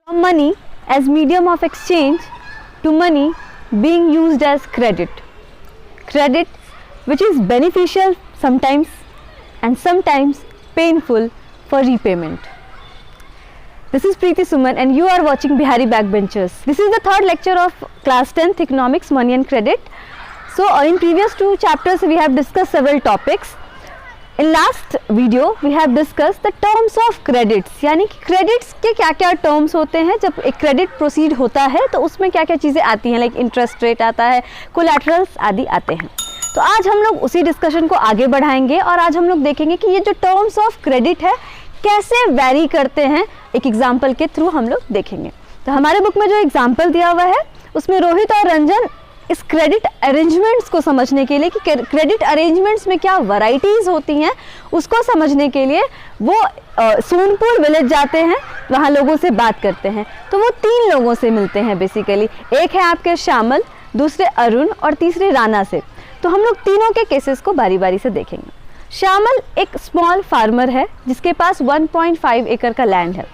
Money as medium of exchange to money being used as credit. Credit which is beneficial sometimes and sometimes painful for repayment. This is Preeti Suman and you are watching Bihari Backbenchers. This is the third lecture of class 10th Economics, Money and Credit. So in previous two chapters we have discussed several topics. In last video we have discussed the terms of credits, यानी कि credits के क्या क्या terms होते हैं जब एक credit proceed होता है तो उसमें क्या क्या चीज़ें आती हैं, लाइक इंटरेस्ट रेट आता है, कोलैटरल्स आदि आते हैं. तो आज हम लोग उसी डिस्कशन को आगे बढ़ाएंगे और आज हम लोग देखेंगे कि ये जो टर्म्स ऑफ क्रेडिट है कैसे वैरी करते हैं, एक एग्जाम्पल के थ्रू हम लोग देखेंगे. तो हमारे बुक में जो एग्जाम्पल दिया हुआ है उसमें रोहित और रंजन इस क्रेडिट अरेंजमेंट्स को समझने के लिए कि क्रेडिट अरेंजमेंट्स में क्या वैरायटीज़ होती हैं उसको समझने के लिए वो सोनपुर विलेज जाते हैं, वहाँ लोगों से बात करते हैं. तो वो तीन लोगों से मिलते हैं बेसिकली, एक है आपके श्यामल, दूसरे अरुण और तीसरे राणा से. तो हम लोग तीनों के केसेस को बारी बारी से देखेंगे. श्यामल एक स्मॉल फार्मर है जिसके पास 1.5 एकड़ का लैंड है,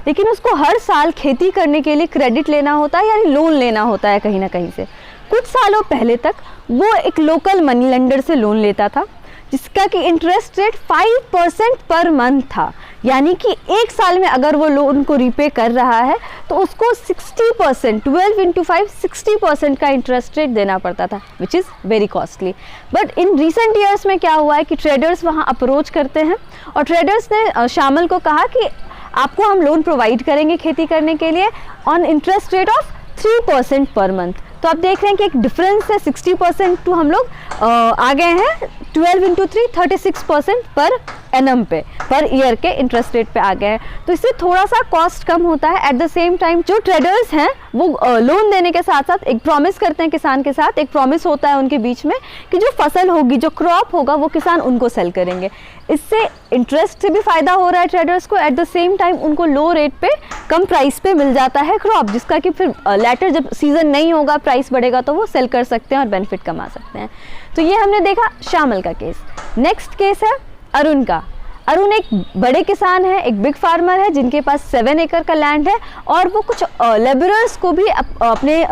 लेकिन उसको हर साल खेती करने के लिए क्रेडिट लेना होता है, यानी लोन लेना होता है कहीं ना कहीं से. कुछ सालों पहले तक वो एक लोकल मनी लेंडर से लोन लेता था जिसका कि इंटरेस्ट रेट 5% पर मंथ था, यानी कि एक साल में अगर वो लोन को रीपे कर रहा है तो उसको 60%, 12 into 5 60% का इंटरेस्ट रेट देना पड़ता था, which is very costly. But in recent years में क्या हुआ है कि ट्रेडर्स वहाँ अप्रोच करते हैं और ट्रेडर्स ने श्यामल को कहा कि आपको हम लोन प्रोवाइड करेंगे खेती करने के लिए on interest rate of 3% per month. तो आप देख रहे हैं कि एक डिफरेंस है 60% टू हम लोग आ गए हैं 12 into 3 36% पर एनम पे, पर ईयर के इंटरेस्ट रेट पे आ गए हैं. तो इससे थोड़ा सा कॉस्ट कम होता है. एट द सेम टाइम जो ट्रेडर्स हैं वो लोन देने के साथ साथ एक प्रॉमिस करते हैं किसान के साथ, एक प्रॉमिस होता है उनके बीच में कि जो फसल होगी, जो क्रॉप होगा वो किसान उनको सेल करेंगे. इससे इंटरेस्ट से भी फ़ायदा हो रहा है ट्रेडर्स को, एट द सेम टाइम उनको लो रेट पे कम प्राइस पे मिल जाता है क्रॉप, जिसका कि फिर लेटर जब सीज़न नहीं होगा, प्राइस बढ़ेगा तो वो सेल कर सकते हैं और बेनिफिट कमा सकते हैं. तो ये हमने देखा श्यामल का केस. नेक्स्ट केस है अरुण का. अरुण एक बड़े किसान है, एक बिग फार्मर है जिनके पास 7 एकड़ का लैंड है और वो कुछ लेबरर्स को भी अपने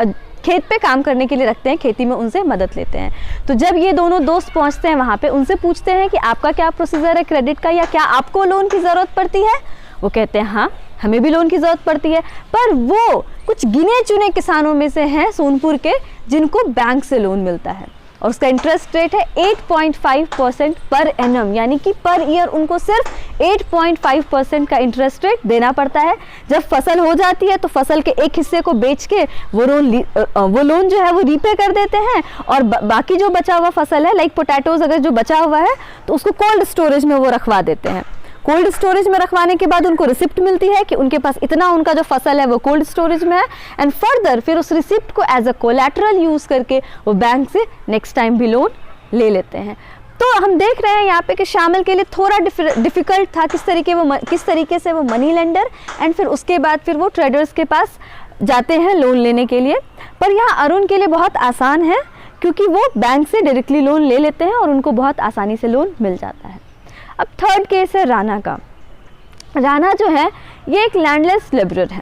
खेत पे काम करने के लिए रखते हैं, खेती में उनसे मदद लेते हैं. तो जब ये दोनों दोस्त पहुंचते हैं वहाँ पे, उनसे पूछते हैं कि आपका क्या प्रोसीजर है क्रेडिट का, या क्या आपको लोन की ज़रूरत पड़ती है. वो कहते हैं हाँ हमें भी लोन की ज़रूरत पड़ती है. पर वो कुछ गिने चुने किसानों में से हैं सोनपुर के जिनको बैंक से लोन मिलता है और उसका इंटरेस्ट रेट है 8.5% पर एनम, यानी कि पर ईयर उनको सिर्फ 8.5% का इंटरेस्ट रेट देना पड़ता है. जब फसल हो जाती है तो फसल के एक हिस्से को बेच के वो लोन जो है वो रीपे कर देते हैं और बाकी जो बचा हुआ फसल है, लाइक पोटैटोज अगर जो बचा हुआ है तो उसको कोल्ड स्टोरेज में वो रखवा देते हैं. कोल्ड स्टोरेज में रखवाने के बाद उनको रिसिप्ट मिलती है कि उनके पास इतना उनका जो फसल है वो कोल्ड स्टोरेज में है, एंड फर्दर फिर उस रिसिप्ट को एज अ कोलैटरल यूज़ करके वो बैंक से नेक्स्ट टाइम भी लोन ले लेते हैं. तो हम देख रहे हैं यहाँ पे कि श्यामल के लिए थोड़ा डिफ़िकल्ट था किस तरीके से वो मनी लेंडर एंड फिर उसके बाद फिर वो ट्रेडर्स के पास जाते हैं लोन लेने के लिए. पर यहाँ अरुण के लिए बहुत आसान है क्योंकि वो बैंक से डायरेक्टली लोन ले लेते हैं और उनको बहुत आसानी से लोन मिल जाता है. अब थर्ड केस है राणा का. राणा जो है ये एक लैंडलेस लेबरर है,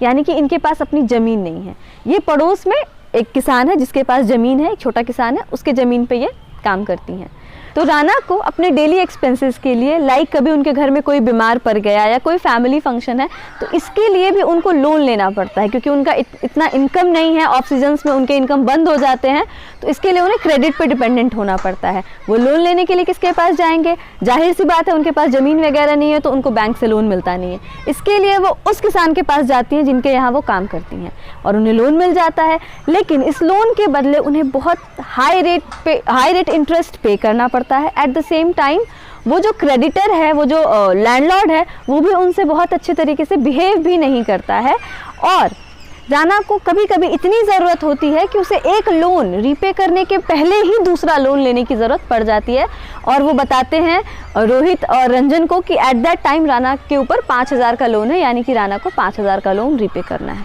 यानी कि इनके पास अपनी ज़मीन नहीं है. ये पड़ोस में एक किसान है जिसके पास ज़मीन है, एक छोटा किसान है, उसके ज़मीन पे ये काम करती हैं. तो राणा को अपने डेली एक्सपेंसेस के लिए, लाइक कभी उनके घर में कोई बीमार पड़ गया या कोई फैमिली फंक्शन है, तो इसके लिए भी उनको लोन लेना पड़ता है क्योंकि उनका इतना इनकम नहीं है. ऑफ सीजन्स में उनके इनकम बंद हो जाते हैं तो इसके लिए उन्हें क्रेडिट पे डिपेंडेंट होना पड़ता है. वो लोन लेने के लिए किसके पास जाएंगे? जाहिर सी बात है उनके पास ज़मीन वगैरह नहीं है तो उनको बैंक से लोन मिलता नहीं है. इसके लिए वो उस किसान के पास जाती हैं जिनके यहाँ वो काम करती हैं और उन्हें लोन मिल जाता है. लेकिन इस लोन के बदले उन्हें बहुत हाई रेट इंटरेस्ट पे करना पड़ता है. एट द सेम टाइम वो जो क्रेडिटर है, वो जो लैंडलॉर्ड है, वो भी उनसे बहुत अच्छे तरीके से बिहेव भी नहीं करता है. और राणा को कभी कभी इतनी ज़रूरत होती है कि उसे एक लोन रीपे करने के पहले ही दूसरा लोन लेने की ज़रूरत पड़ जाती है. और वो बताते हैं रोहित और रंजन को कि एट दैट टाइम राणा के ऊपर 5,000 का लोन है, यानी कि राणा को 5,000 का लोन रीपे करना है.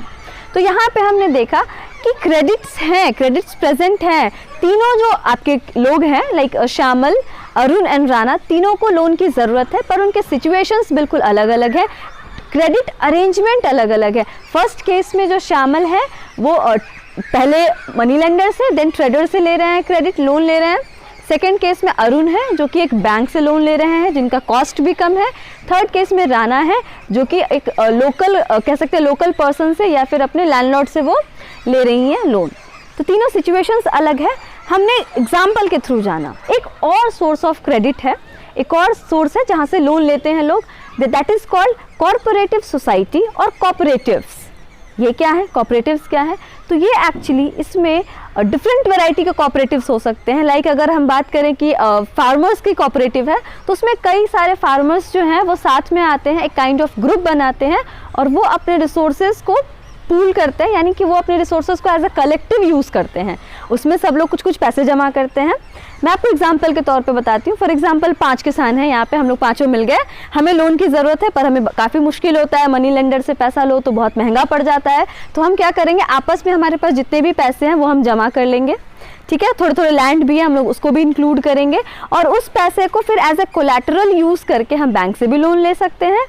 तो यहाँ पे हमने देखा कि क्रेडिट्स प्रेजेंट हैं. तीनों जो आपके लोग हैं, लाइक श्यामल, अरुण एंड राणा, तीनों को लोन की ज़रूरत है पर उनके सिचुएशंस बिल्कुल अलग अलग है. क्रेडिट अरेंजमेंट अलग अलग है। फर्स्ट केस में जो शामिल है वो पहले मनी लेंडर से, देन ट्रेडर से ले रहे हैं क्रेडिट, लोन ले रहे हैं। सेकेंड केस में अरुण है जो कि एक बैंक से लोन ले रहे हैं जिनका कॉस्ट भी कम है। थर्ड केस में राना है जो कि एक लोकल कह सकते हैं लोकल पर्सन से या फिर अपने लैंडलॉर्ड से वो ले रही हैं लोन। तो तीनों सिचुएशंस अलग है। हमने एग्जाम्पल के थ्रू जाना। एक और सोर्स ऑफ क्रेडिट है, एक और सोर्स है जहाँ से लोन लेते हैं लोग, that is called corporative society और कॉपरेटिव्स। ये क्या है, कॉपरेटिव्स क्या है? तो ये एक्चुअली इसमें डिफरेंट वैरायटी के कॉपरेटिव्स हो सकते हैं। लाइक अगर हम बात करें कि फार्मर्स की कॉपरेटिव है तो उसमें कई सारे फार्मर्स जो हैं वो साथ में आते हैं, एक काइंड ऑफ ग्रुप बनाते हैं और वो अपने रिसोर्सेज को पूल करते हैं, यानी कि वो अपने रिसोर्सेज को एज अ कलेक्टिव यूज़ करते हैं। उसमें सब लोग कुछ कुछ पैसे जमा करते हैं। मैं आपको एग्जांपल के तौर पे बताती हूँ। फॉर एग्जांपल 5 किसान हैं यहाँ पे, हम लोग पाँचों मिल गए, हमें लोन की ज़रूरत है पर हमें काफ़ी मुश्किल होता है, मनी लेंडर से पैसा लो तो बहुत महंगा पड़ जाता है। तो हम क्या करेंगे, आपस में हमारे पास जितने भी पैसे हैं वो हम जमा कर लेंगे, ठीक है। थोड़े थोड़े लैंड भी है, हम लोग उसको भी इंक्लूड करेंगे और उस पैसे को फिर एज ए कोलैटरल यूज़ करके हम बैंक से भी लोन ले सकते हैं।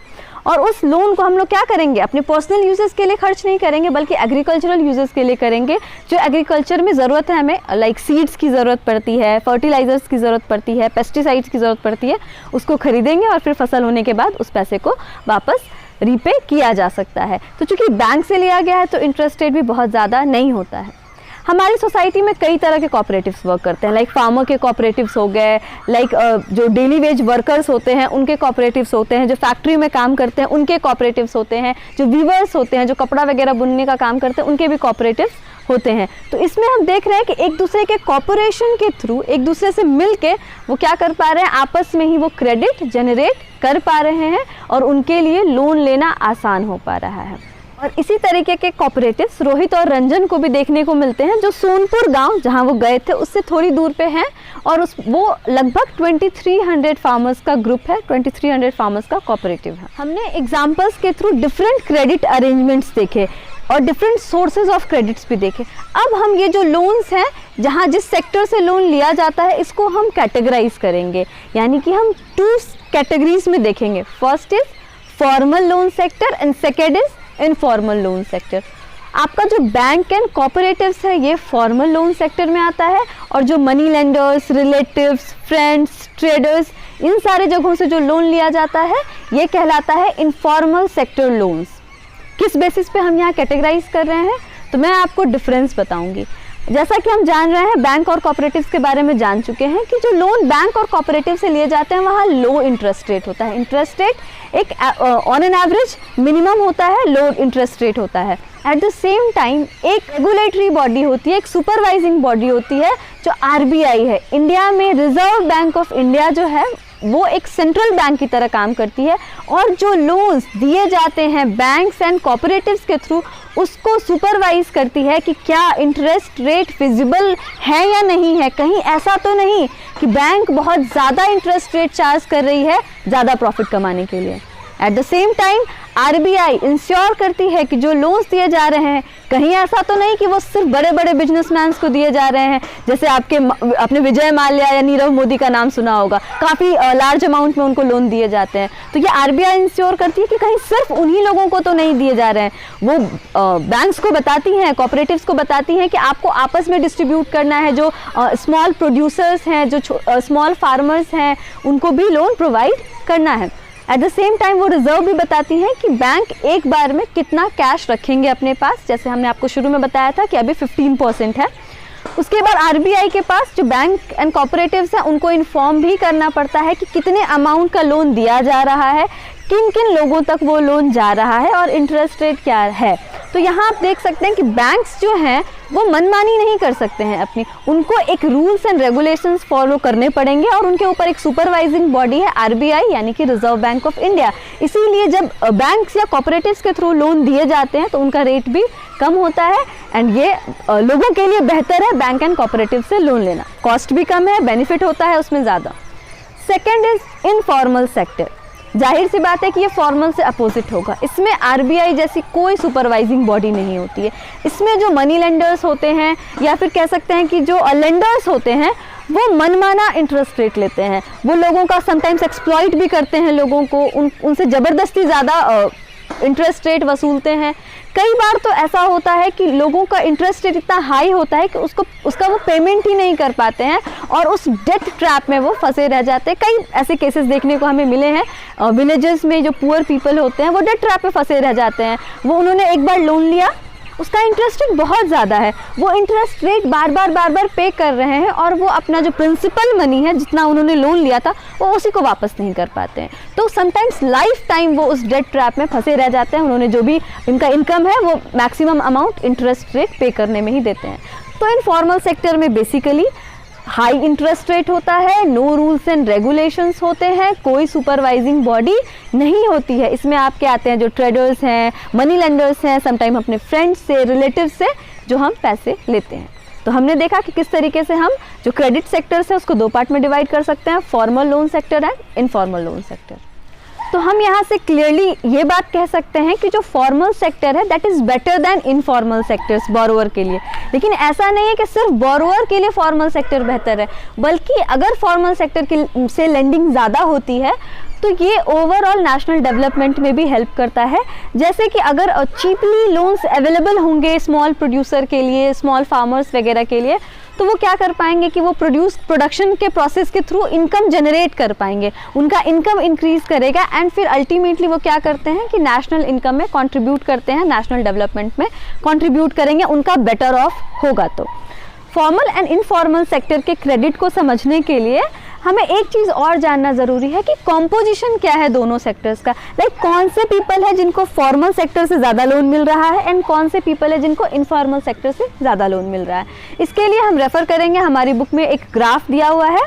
और उस लोन को हम लोग क्या करेंगे, अपने पर्सनल यूजेस के लिए खर्च नहीं करेंगे बल्कि एग्रीकल्चरल यूजेस के लिए करेंगे। जो एग्रीकल्चर में ज़रूरत है हमें, लाइक सीड्स की ज़रूरत पड़ती है, फर्टिलाइजर्स की ज़रूरत पड़ती है, पेस्टिसाइड्स की ज़रूरत पड़ती है, उसको खरीदेंगे और फिर फसल होने के बाद उस पैसे को वापस रीपे किया जा सकता है। तो चूँकि बैंक से लिया गया है तो इंटरेस्ट रेट भी बहुत ज़्यादा नहीं होता है। हमारी सोसाइटी में कई तरह के कॉपरेटिव्स वर्क करते हैं, लाइक फार्मर के कॉपरेटिव्स हो गए, लाइक जो डेली वेज वर्कर्स होते हैं उनके कॉपरेटिव्स होते हैं, जो फैक्ट्री में काम करते हैं उनके कॉपरेटिव्स होते हैं, जो वीवर्स होते हैं जो कपड़ा वगैरह बुनने का काम करते हैं उनके भी कॉपरेटिव्स होते हैं। तो इसमें हम देख रहे हैं कि एक दूसरे के कॉपरेशन के थ्रू, एक दूसरे से मिल के वो क्या कर पा रहे हैं, आपस में ही वो क्रेडिट जनरेट कर पा रहे हैं और उनके लिए लोन लेना आसान हो पा रहा है। और इसी तरीके के कॉपरेटिव्स रोहित और रंजन को भी देखने को मिलते हैं, जो सोनपुर गांव जहां वो गए थे उससे थोड़ी दूर पे हैं और वो लगभग 2300 फार्मर्स का ग्रुप है, 2300 फार्मर्स का कॉपरेटिव है। हमने एग्जांपल्स के थ्रू डिफरेंट क्रेडिट अरेंजमेंट्स देखे और डिफरेंट सोर्सेज ऑफ क्रेडिट्स भी देखे। अब हम ये जो लोन्स हैं, जहाँ जिस सेक्टर से लोन लिया जाता है, इसको हम कैटेगराइज करेंगे, यानी कि हम 2 कैटेगरीज में देखेंगे। First is formal loan sector and second is informal loan sector. आपका जो बैंक एंड कॉपरेटिव्स है ये फॉर्मल लोन सेक्टर में आता है और जो money lenders, relatives, friends, traders, इन सारे जगहों से जो लोन लिया जाता है ये कहलाता है इनफॉर्मल सेक्टर लोन्स। किस बेसिस पे हम यहाँ कैटेगराइज कर रहे हैं, तो मैं आपको डिफरेंस बताऊंगी। जैसा कि हम जान रहे हैं, बैंक और कॉपरेटिव्स के बारे में जान चुके हैं कि जो लोन बैंक और कॉपरेटिव से लिए जाते हैं वहाँ लो इंटरेस्ट रेट होता है। इंटरेस्ट रेट एक ऑन एन एवरेज मिनिमम होता है, लो इंटरेस्ट रेट होता है। एट द सेम टाइम एक रेगुलेटरी बॉडी होती है, एक सुपरवाइजिंग बॉडी होती है जो आरबीआई है। इंडिया में रिजर्व बैंक ऑफ इंडिया जो है वो एक सेंट्रल बैंक की तरह काम करती है और जो लोन्स दिए जाते हैं बैंक्स एंड कॉपरेटिव्स के थ्रू उसको सुपरवाइज करती है कि क्या इंटरेस्ट रेट फिजिबल है या नहीं है। कहीं ऐसा तो नहीं कि बैंक बहुत ज़्यादा इंटरेस्ट रेट चार्ज कर रही है ज़्यादा प्रॉफिट कमाने के लिए। At the same time RBI ensure करती है कि जो लोन्स दिए जा रहे हैं कहीं ऐसा तो नहीं कि वो सिर्फ बड़े बड़े बिजनेसमैन को दिए जा रहे हैं। जैसे अपने विजय माल्या या नीरव मोदी का नाम सुना होगा, काफ़ी लार्ज अमाउंट में उनको लोन दिए जाते हैं। तो ये आरबीआई इंश्योर करती है कि कहीं सिर्फ उन्हीं लोगों को तो नहीं दिए जा रहे हैं। वो बैंक्स को बताती हैं, कॉपरेटिव्स को बताती हैं कि आपको आपस में डिस्ट्रीब्यूट करना है। जो स्मॉल प्रोड्यूसर्स हैं, जो स्मॉल फार्मर्स हैं, उनको भी लोन प्रोवाइड करना है। एट द सेम टाइम वो रिजर्व भी बताती हैं कि बैंक एक बार में कितना कैश रखेंगे अपने पास। जैसे हमने आपको शुरू में बताया था कि अभी 15% है। उसके बाद आरबीआई के पास जो बैंक एंड कॉपरेटिव्स हैं उनको इन्फॉर्म भी करना पड़ता है कि कितने अमाउंट का लोन दिया जा रहा है, किन किन लोगों तक वो लोन जा रहा है और इंटरेस्ट रेट क्या है। तो यहाँ आप देख सकते हैं कि बैंक्स जो हैं वो मनमानी नहीं कर सकते हैं अपनी, उनको एक रूल्स एंड रेगुलेशंस फॉलो करने पड़ेंगे और उनके ऊपर एक सुपरवाइजिंग बॉडी है आरबीआई, यानी कि रिजर्व बैंक ऑफ इंडिया। इसीलिए जब बैंक्स या कॉपरेटिव्स के थ्रू लोन दिए जाते हैं तो उनका रेट भी कम होता है एंड ये लोगों के लिए बेहतर है बैंक एंड कॉपरेटिव से लोन लेना। कॉस्ट भी कम है, बेनिफिट होता है उसमें ज़्यादा। Second is informal sector. जाहिर सी बात है कि ये फॉर्मल से अपोजिट होगा। इसमें आरबीआई जैसी कोई सुपरवाइजिंग बॉडी नहीं होती है। इसमें जो मनी लेंडर्स होते हैं या फिर कह सकते हैं कि जो लेंडर्स होते हैं वो मनमाना इंटरेस्ट रेट लेते हैं। वो लोगों का समटाइम्स एक्सप्लॉइट भी करते हैं, लोगों को उनसे ज़बरदस्ती ज़्यादा इंटरेस्ट रेट वसूलते हैं। कई बार तो ऐसा होता है कि लोगों का इंटरेस्ट रेट इतना हाई होता है कि उसका वो पेमेंट ही नहीं कर पाते हैं और उस डेथ ट्रैप में वो फंसे रह जाते हैं। कई ऐसे केसेस देखने को हमें मिले हैं विलेजेस में। जो पुअर पीपल होते हैं वो डेथ ट्रैप में फंसे रह जाते हैं। वो उन्होंने एक बार लोन लिया, उसका इंटरेस्ट रेट बहुत ज़्यादा है, वो इंटरेस्ट रेट बार बार पे कर रहे हैं और वो अपना जो प्रिंसिपल मनी है जितना उन्होंने लोन लिया था वो उसी को वापस नहीं कर पाते हैं। तो समटाइम्स लाइफ टाइम वो उस डेट ट्रैप में फंसे रह जाते हैं। उन्होंने जो भी इनका इनकम है वो मैक्सिमम अमाउंट इंटरेस्ट रेट पे करने में ही देते हैं। तो इनफॉर्मल सेक्टर में बेसिकली हाई इंटरेस्ट रेट होता है, नो रूल्स एंड रेगुलेशंस होते हैं, कोई सुपरवाइजिंग बॉडी नहीं होती है। इसमें आपके आते हैं जो ट्रेडर्स हैं, मनी लेंडर्स हैं, समटाइम अपने फ्रेंड्स से, रिलेटिव्स से जो हम पैसे लेते हैं। तो हमने देखा कि किस तरीके से हम जो क्रेडिट सेक्टर है उसको दो पार्ट में डिवाइड कर सकते हैं, formal loan sector and informal loan sector. तो हम यहाँ से क्लियरली ये बात कह सकते हैं कि जो फॉर्मल सेक्टर है that is better than informal sectors borrower के लिए। लेकिन ऐसा नहीं है कि सिर्फ बोरोअर के लिए फॉर्मल सेक्टर बेहतर है, बल्कि अगर फॉर्मल सेक्टर के से लेंडिंग ज़्यादा होती है तो ये ओवरऑल नेशनल डेवलपमेंट में भी हेल्प करता है। जैसे कि अगर चीपली लोन्स अवेलेबल होंगे स्मॉल प्रोड्यूसर के लिए, स्मॉल फार्मर्स वगैरह के लिए, तो वो क्या कर पाएंगे कि वो प्रोडक्शन के प्रोसेस के थ्रू इनकम जनरेट कर पाएंगे, उनका इनकम इंक्रीज करेगा एंड फिर अल्टीमेटली वो क्या करते हैं कि नेशनल इनकम में कंट्रीब्यूट करते हैं, नेशनल डेवलपमेंट में कंट्रीब्यूट करेंगे, उनका बेटर ऑफ होगा। तो फॉर्मल एंड इनफॉर्मल सेक्टर के क्रेडिट को समझने के लिए हमें एक चीज़ और जानना ज़रूरी है कि कॉम्पोजिशन क्या है दोनों सेक्टर्स का। लाइक कौन से पीपल है जिनको फॉर्मल सेक्टर से ज़्यादा लोन मिल रहा है एंड कौन से पीपल है जिनको इनफॉर्मल सेक्टर से ज़्यादा लोन मिल रहा है। इसके लिए हम रेफ़र करेंगे, हमारी बुक में एक ग्राफ दिया हुआ है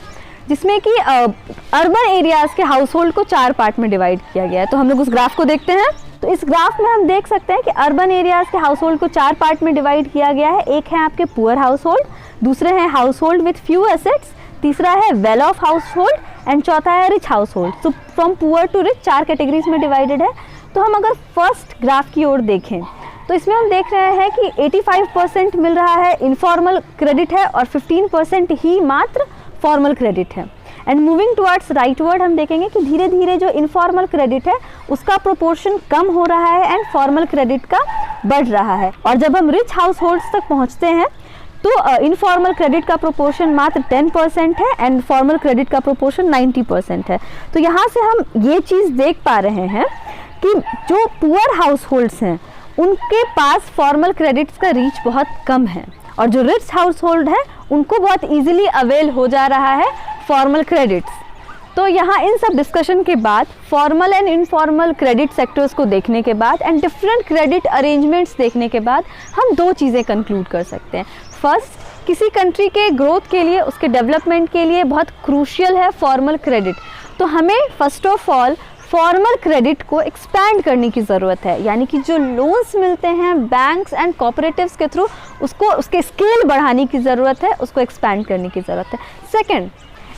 जिसमें कि अर्बन एरियाज़ के हाउस होल्ड को 4 पार्ट में डिवाइड किया गया है। तो हम लोग उस ग्राफ को देखते हैं। तो इस ग्राफ में हम देख सकते हैं कि अर्बन एरियाज़ के हाउस होल्ड को 4 पार्ट में डिवाइड किया गया है। एक है आपके पुअर हाउस होल्ड, दूसरे हैं household with few assets, तीसरा है well off household and चौथा है रिच हाउस होल्ड। तो from poor to rich 4 categories में डिवाइडेड है। तो हम अगर फर्स्ट ग्राफ की ओर देखें तो इसमें हम देख रहे हैं कि 85% मिल रहा है इनफॉर्मल क्रेडिट है और 15% ही मात्र फॉर्मल क्रेडिट है। एंड मूविंग टुवर्ड्स राइटवर्ड हम देखेंगे कि धीरे धीरे जो इनफॉर्मल क्रेडिट है उसका प्रोपोर्शन कम हो रहा है एंड फॉर्मल क्रेडिट का बढ़ रहा है। और जब हम रिच हाउस होल्ड्स तक पहुँचते हैं तो इनफॉर्मल क्रेडिट का प्रोपोर्शन मात्र 10% है एंड फॉर्मल क्रेडिट का प्रोपोर्शन 90% है। तो यहाँ से हम ये चीज़ देख पा रहे हैं कि जो पुअर हाउस होल्ड्स हैं उनके पास फॉर्मल क्रेडिट्स का रीच बहुत कम है और जो रिच हाउस होल्ड है उनको बहुत ईजिली अवेल हो जा रहा है फॉर्मल क्रेडिट्स। तो यहाँ इन सब डिस्कशन के बाद formal and informal credit sectors को देखने के बाद एंड डिफरेंट क्रेडिट अरेंजमेंट्स देखने के बाद हम 2 चीज़ें कंक्लूड कर सकते हैं। फर्स्ट, किसी कंट्री के ग्रोथ के लिए, उसके डेवलपमेंट के लिए बहुत क्रूशियल है फॉर्मल क्रेडिट। तो हमें first of all formal credit को एक्सपैंड करने की ज़रूरत है, यानी कि जो लोन्स मिलते हैं बैंक्स एंड कोऑपरेटिव्स के थ्रू उसके स्केल बढ़ाने की ज़रूरत है, उसको एक्सपैंड करने की ज़रूरत है। सेकेंड,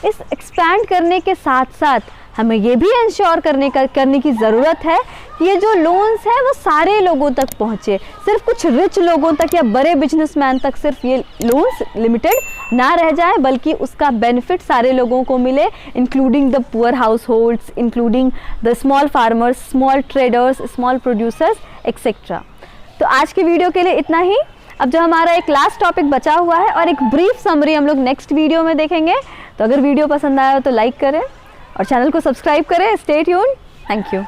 इस एक्सपैंड करने के साथ साथ हमें ये भी इंश्योर करने की ज़रूरत है कि ये जो लोन्स हैं वो सारे लोगों तक पहुँचे, सिर्फ कुछ रिच लोगों तक या बड़े बिजनेसमैन तक सिर्फ ये लोन्स लिमिटेड ना रह जाए, बल्कि उसका बेनिफिट सारे लोगों को मिले, including the poor house holds, including the small farmers, small traders, small producers etcetera. तो आज की वीडियो के लिए इतना ही। अब जो हमारा एक लास्ट टॉपिक बचा हुआ है और एक ब्रीफ समरी हम लोग नेक्स्ट वीडियो में देखेंगे। तो अगर वीडियो पसंद आया हो तो लाइक करें और चैनल को सब्सक्राइब करें। Stay tuned. Thank you.